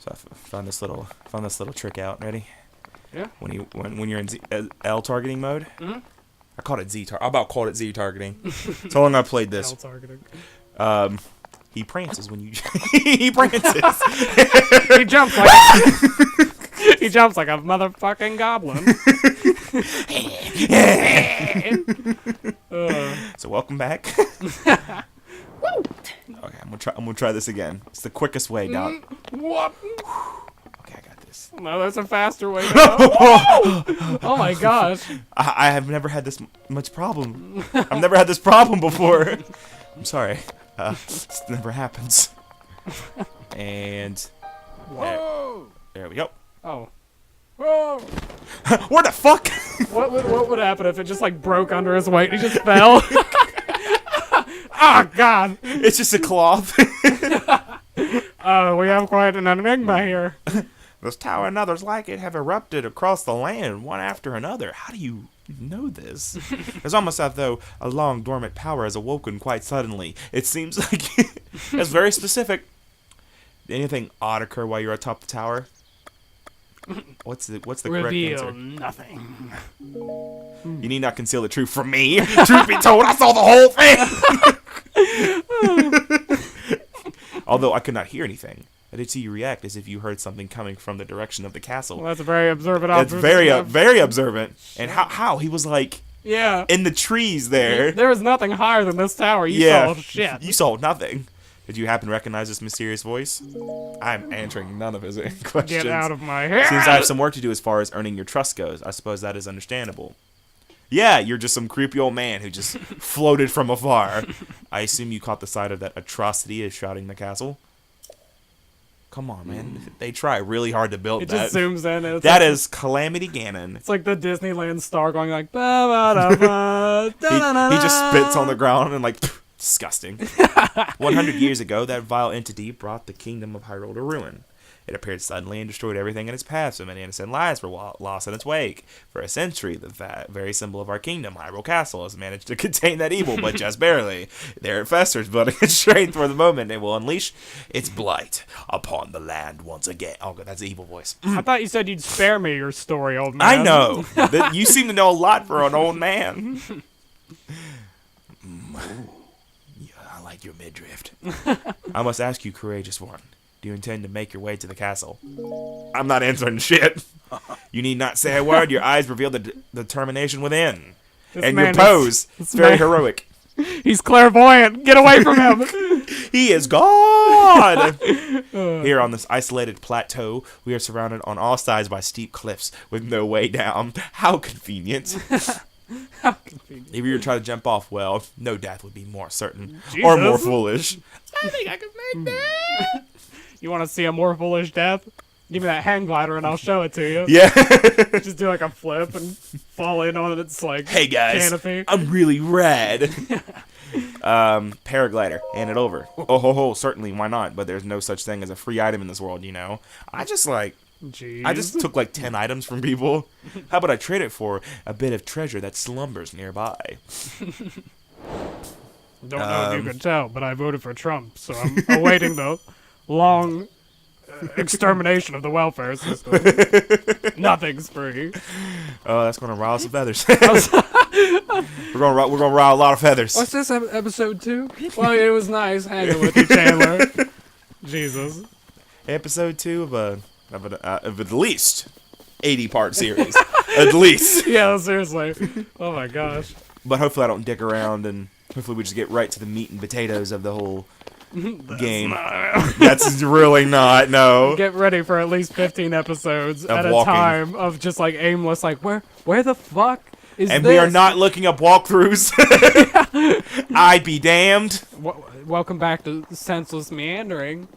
So I found this little trick out. Ready? Yeah. When you're in L targeting mode. Mm-hmm. I called it Z targeting. I about called it Z targeting. It's how long I played this. L targeting. He prances when you. He prances. He jumps like a motherfucking goblin. So welcome back. Okay, I'm gonna try this again. It's the quickest way down. What? Okay, I got this. No, there's a faster way down. Oh my gosh. I have never had this much problem. I've never had this problem before. I'm sorry. This never happens. And Whoa. there we go. Oh. Whoa. Where the fuck? What would happen if it just like broke under his weight and he just fell? Oh God. It's just a cloth. Oh, we have quite an enigma here. This tower and others like it have erupted across the land, one after another. How do you know this? It's almost as though a long dormant power has awoken quite suddenly. It seems like it's very specific. Did anything odd occur while you're atop the tower? What's the correct Reveal answer? nothing. You need not conceal the truth from me. Truth be told, I saw the whole thing. Although I could not hear anything. I did see you react as if you heard something coming from the direction of the castle. Well, that's a very observant It's observation. very observant. And how he was like Yeah. in the trees there. There was nothing higher than this tower. You saw shit. You saw nothing. Did you happen to recognize this mysterious voice? I'm answering none of his questions. Get out of my head. Seems I have some work to do as far as earning your trust goes. I suppose that is understandable. Yeah, you're just some creepy old man who just floated from afar. I assume you caught the sight of that atrocity as shrouding the castle. Come on, man. They try really hard to build It that. just zooms in. And it's That like, is Calamity Ganon. It's like the Disneyland star going like. Ba, ba, da, ba, da, da, da, He just spits on da. the ground and like, disgusting. 100 years ago, that vile entity brought the kingdom of Hyrule to ruin. It appeared suddenly and destroyed everything in its path, so many innocent lives were lost in its wake. For a century, the very symbol of our kingdom, Hyrule Castle, has managed to contain that evil, but just barely. There it festers, building its strength for the moment, and will unleash its blight upon the land once again. Oh, God, that's the evil voice. I thought you said you'd spare me your story, old man. I know. You seem to know a lot for an old man. Yeah, I like your midriff. I must ask you, courageous one. Do you intend to make your way to the castle? I'm not answering shit. You need not say a word. Your eyes reveal the determination within. This And man your pose, it's very heroic. He's clairvoyant. Get away from him. He is God! Here on this isolated plateau, we are surrounded on all sides by steep cliffs with no way down. How convenient. How convenient. If you were to try to jump off, well, no death would be more certain. Jesus. Or more foolish. I think I could make that. You want to see a more foolish death? Give me that hang glider and I'll show it to you. Yeah. Just do like a flip and fall in on its like Hey guys, canopy. I'm really rad. Paraglider, hand it over. Oh ho ho, certainly, why not? But there's no such thing as a free item in this world, you know. I just took like 10 items from people. How about I trade it for a bit of treasure that slumbers nearby? Don't know if you can tell, but I voted for Trump, so I'm awaiting the long extermination of the welfare system. Nothing's free. Oh, that's gonna rile some feathers. we're gonna rile a lot of feathers. What's this, episode 2? Well, it was nice hanging with you, Chandler. Jesus. Episode 2 of at least 80-part series, at least. Yeah, seriously. Oh my gosh. But hopefully I don't dick around, and hopefully we just get right to the meat and potatoes of the whole game. That's really not, no. Get ready for at least 15 episodes at a walking. time of just like aimless, like where the fuck is And this? we are not looking up walkthroughs. I'd be damned. Welcome back to Senseless Meandering.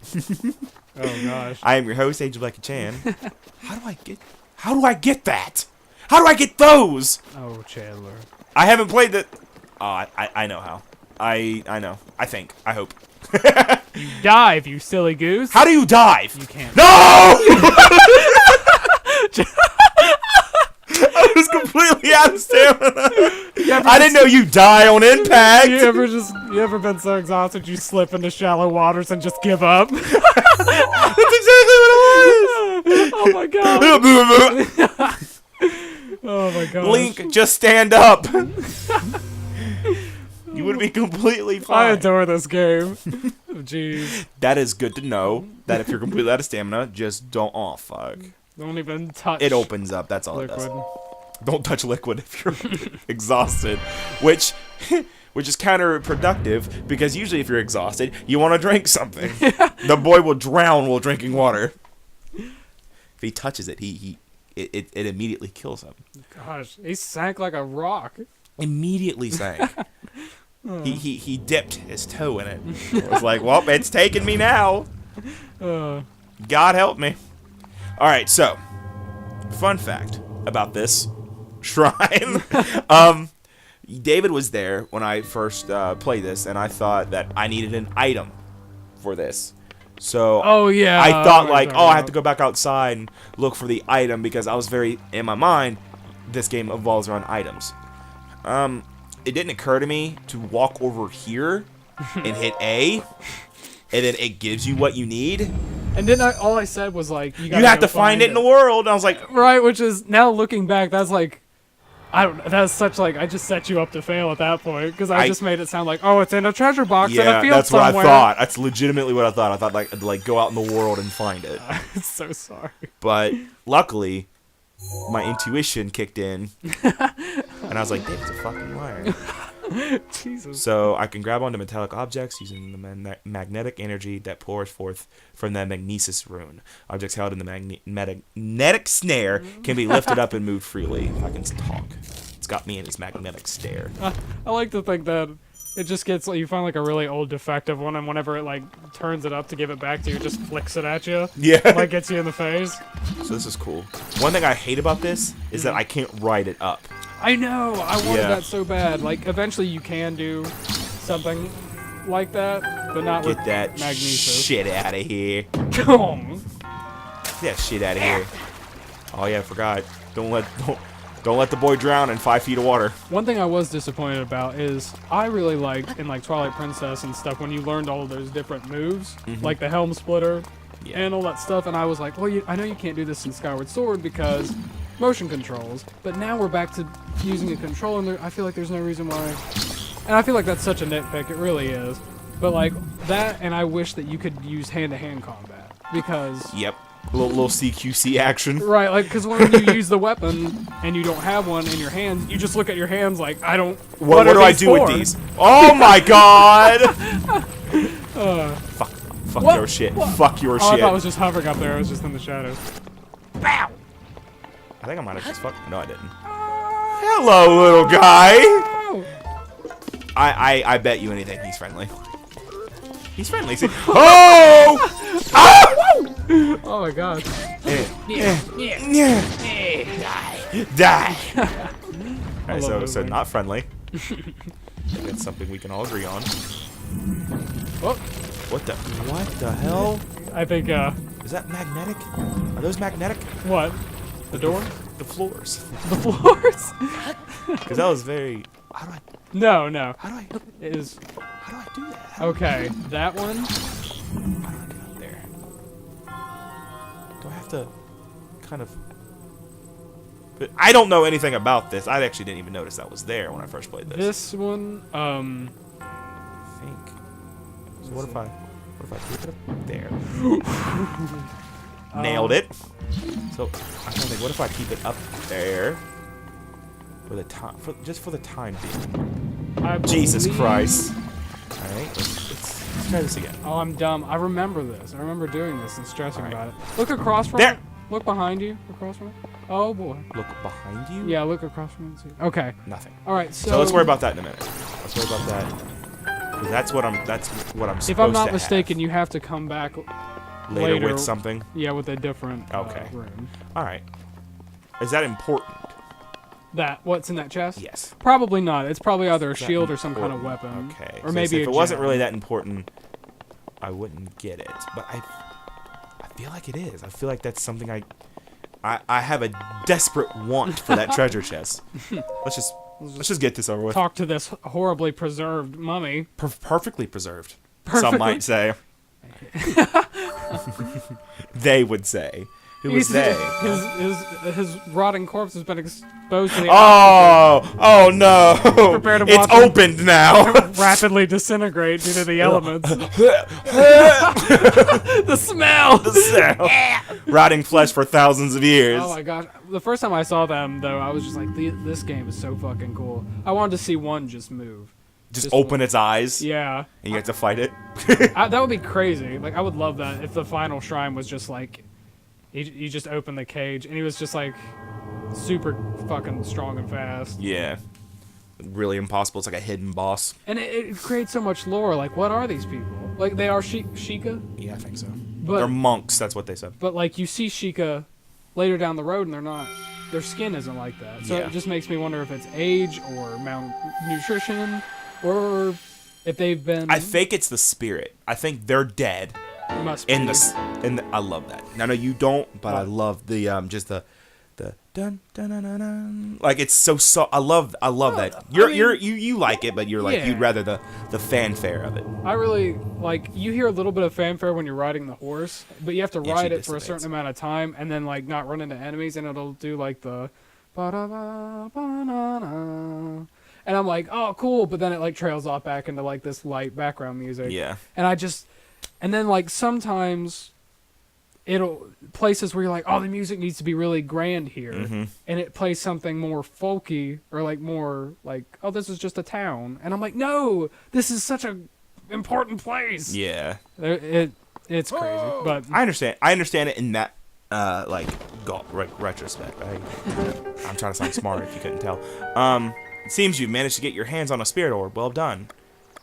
Oh gosh. I am your host, AgentBlackieChan. How do I get that? How do I get those? Oh, Chandler. I haven't played that. Oh, I know how. I know. I think. I hope. You dive, you silly goose. How do you dive? You can't. No! I was completely out of stamina. I didn't know you die on impact. You ever been so exhausted you slip into shallow waters and just give up? That's exactly what it Oh my god. Oh my god. Link, just stand up. You would be completely I fine. adore this game. Jeez. That is good to know. That if you're completely out of stamina, just don't. Oh fuck. Don't even touch. It opens up. That's all liquid. it does. Don't touch liquid if you're exhausted, which is counterproductive because usually if you're exhausted, you want to drink something. The boy will drown while drinking water. If he touches it, it immediately kills him. Gosh, he sank like a rock. Immediately sank. He dipped his toe in it. It was like, well, it's taking me now. God help me. All right, so fun fact about this shrine. David was there when I first played this, and I thought that I needed an item for this. So I thought like, I have to go back outside and look for the item because I was very, in my mind, this game evolves around items. It didn't occur to me to walk over here and hit A, and then it gives you what you need. And then all I said was like, you have to find it in the world. And I was like, right, which is now looking back, that's like, that's such like I just set you up to fail at that point because I just made it sound like, oh, it's in a treasure box in a field that's somewhere. what I thought. That's legitimately what I thought. I thought like go out in the world and find it. I'm so sorry. But luckily, my intuition kicked in, and I was like, David's a fucking liar. Jesus. So I can grab onto metallic objects using the magnetic energy that pours forth from the magnesis rune. Objects held in the magnetic snare can be lifted up and moved freely. If I can talk. It's got me in his magnetic stare. I like to think that it just gets like you find like a really old defective one, and whenever it like turns it up to give it back to you, it just flicks it at you. Yeah. Like gets you in the face. So this is cool. One thing I hate about this is that I can't ride it up. I know. I wanted that so bad. Like eventually you can do something like that, but not with Get that magnesis. shit out of here. Get that shit out of here. Oh yeah, I forgot. Don't let the boy drown in 5 feet of water. One thing I was disappointed about is I really liked in like Twilight Princess and stuff when you learned all of those different moves, like the helm splitter and all that stuff, and I was like, well, I know you can't do this in Skyward Sword because motion controls, but now we're back to using a controller, and I feel like there's no reason why. And I feel like that's such a nitpick, it really is. But like that, and I wish that you could use hand-to-hand combat because. Yep. Little CQC action. Right, like, because when you use the weapon and you don't have one in your hands, you just look at your hands like, I don't. What do I do with these? Oh my god! Fuck your shit. Fuck your shit. I thought it was just hovering up there. It was just in the shadows. Bow! I think I might have just fucked. No, I didn't. Hello, little guy. I bet you anything he's friendly. He's friendly. See? Oh! Oh! Oh my god. Die. Alright, so not friendly. That's something we can all agree on. Oh. What the hell? I think, Is that magnetic? Are those magnetic? What? The door? The floors. The floors? Because that was very... How do I... No. How do I... It is... How do I do that? Okay, that one? How do I get up there? Do I have to... kind of... But I don't know anything about this. I actually didn't even notice that was there when I first played this. This one, I think... So what if I keep it up there? Nailed it. So I'm trying to think. What if I keep it up there for the time? Just for the time being. Jesus Christ! All right, let's try this again. Oh, I'm dumb. I remember this. I remember doing this and stressing All right. about it. Look across from There. it. Look behind you. Across from it. Oh boy. Look behind you. Yeah, look across from it and see. Okay. Nothing. All right. So let's worry about that in a minute. Let's worry about that. 'Cause that's what I'm supposed to If I'm not have. mistaken, you have to come back later with something. Yeah, with a different room. All right. Is that important? What's in that chest? Yes. Probably not. It's probably either a shield or some kind of weapon. Okay. Or So maybe if a it wasn't gem. really that important, I wouldn't get it. But I feel like it is. I feel like that's something I have a desperate want for that treasure chest. Let's just get this over with. Talk to this horribly preserved mummy. Perfectly preserved. Perfectly? Some might say. They would say. Who was they? His rotting corpse has been exposed to the Oh no! Prepare to It's watch him opened now. rapidly disintegrate due to the elements. The smell! The sound. Rotting flesh for thousands of years. Oh my gosh. The first time I saw them, though, I was just like, this game is so fucking cool. I wanted to see one just move. Just open its eyes. Yeah. And you have to fight it. That would be crazy. Like, I would love that if the final shrine was just like, you just open the cage, and he was just like, super fucking strong and fast. Yeah. Really impossible. It's like a hidden boss. And it creates so much lore. Like, what are these people? Like, they are Sheikah? Yeah, I think so. But, they're monks, that's what they said. But, like, you see Sheikah later down the road, and they're not... Their skin isn't like that. So Yeah. it just makes me wonder if it's age or malnutrition, or if they've been... I think it's the spirit. I think they're dead. Must be. I love that. No, you don't, but I love the just the dun dun dun dun dun. Like it's so I love that. You like it, but you're like you'd rather the fanfare of it. I really like you hear a little bit of fanfare when you're riding the horse, but you have to ride it for a certain amount of time and then like not run into enemies, and it'll do like the ba-da-ba-ba-na-na. And I'm like, oh cool, but then it like trails off back into like this light background music. Yeah. And then like sometimes it'll places where you're like, oh, the music needs to be really grand here, and it plays something more folky or like more like, oh, this is just a town, and I'm like, no, this is such a important place. Yeah. It's crazy, but I understand it in that retrospect. I'm trying to sound smart if you couldn't tell. It seems you've managed to get your hands on a spirit orb. Well done.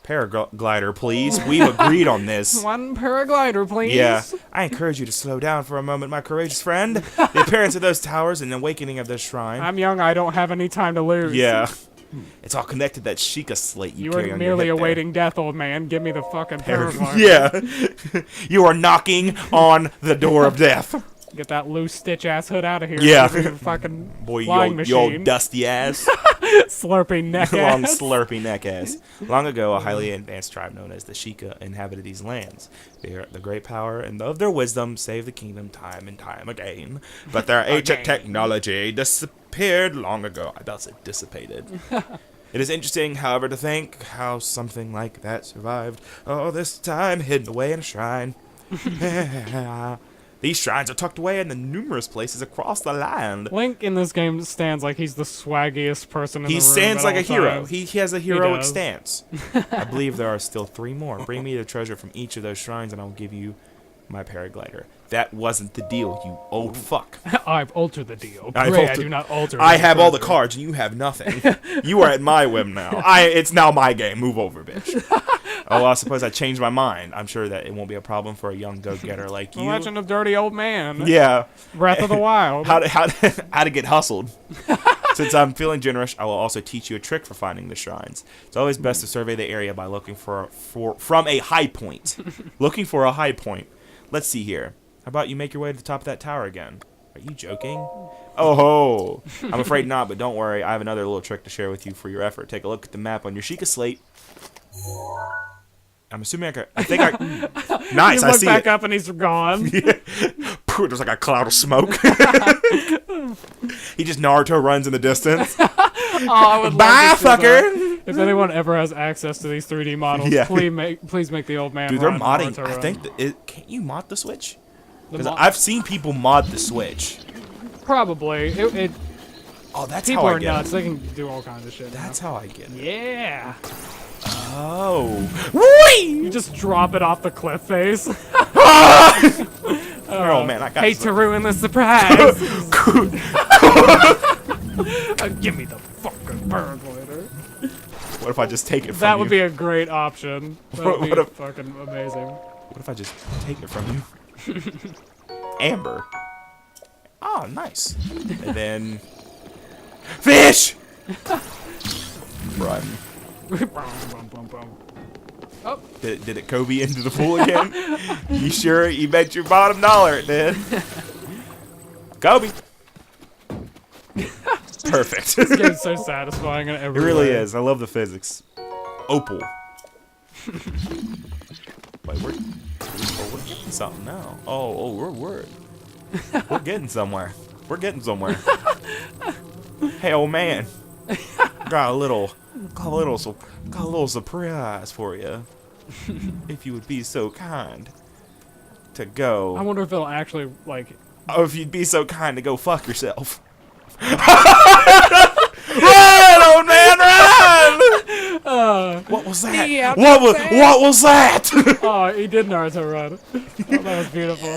Paraglider, please. We've agreed on this. One paraglider, please. Yeah. I encourage you to slow down for a moment, my courageous friend. The appearance of those towers and the awakening of this shrine. I'm young. I don't have any time to lose. Yeah. It's all connected to that Sheikah slate you carry are on merely your hip awaiting death, old man. Give me the fucking paraglider. Yeah. You are knocking on the door of death. Get that loose stitch ass hood out of here. Yeah. Fucking boy, flying you old machine. dusty ass. Slurpy neck Long ass. slurpy neck ass. Long ago, a highly advanced tribe known as the Sheikah inhabited these lands. The great power and of their wisdom saved the kingdom time and time again. But their ancient technology disappeared long ago. I about said dissipated. It is interesting, however, to think how something like that survived all this time hidden away in a shrine. These shrines are tucked away in the numerous places across the land. Link in this game stands like he's the swaggiest person in the room. He stands like a hero. Times. He has a heroic stance. I believe there are still 3 more. Bring me the treasure from each of those shrines and I'll give you my paraglider. That wasn't the deal, you old fuck. I've altered the deal. I do not alter. I have all the cards and you have nothing. You are at my whim now. It's now my game. Move over, bitch. Oh, I suppose I changed my mind. I'm sure that it won't be a problem for a young go-getter like you. The Legend of Dirty Old Man. Yeah. Breath of the Wild. How to get hustled. Since I'm feeling generous, I will also teach you a trick for finding the shrines. It's always best to survey the area by looking from a high point. Looking for a high point. Let's see here. How about you make your way to the top of that tower again? Are you joking? Oh ho! I'm afraid not, but don't worry. I have another little trick to share with you for your effort. Take a look at the map on your Sheikah slate. I'm assuming I think I... Nice, I see it. You look back up and he's gone. Yeah. There's like a cloud of smoke. He just Naruto runs in the distance. Oh, I would Bye, love to see fucker! that. If anyone ever has access to these 3D models, Yeah. please make the old man Dude, they're run modding. Naruto I run. think can't you mod the Switch? Because I've seen people mod the Switch. Probably. Oh, that's People how I are get nuts. it. They can do all kinds of shit. That's how I get it. Yeah. Oh. Whee! You just drop it off the cliff face. Oh man, I got Hate some. to ruin the surprise. Give me the fucking paraglider. What if I just take it from That you? would be a great option. That would What be if- fucking amazing. What if I just take it from you? Amber. Oh, nice. And then... Fish! Run. Oh. Did it Kobe into the pool again? You sure? You bet your bottom dollar it did. Kobe. Perfect. This game's so satisfying in It every really way. is. I love the physics. Opal. Wait, we're getting something now. Oh, we're We're getting somewhere. We're getting somewhere. Hey, old man. Got a little surprise for you. If you would be so kind to go. I wonder if it'll actually, like... Oh, if you'd be so kind to go fuck yourself. Run, old man, run! What was that? Yeah, what was that? Oh, he did Naruto run. Oh, that was beautiful.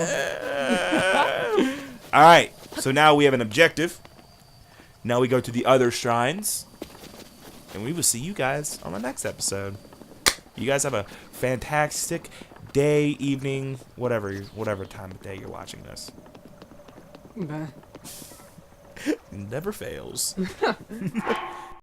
Alright, so now we have an objective. Now we go to the other shrines. And we will see you guys on the next episode. You guys have a fantastic day, evening, whatever time of day you're watching this. Nah. Never fails.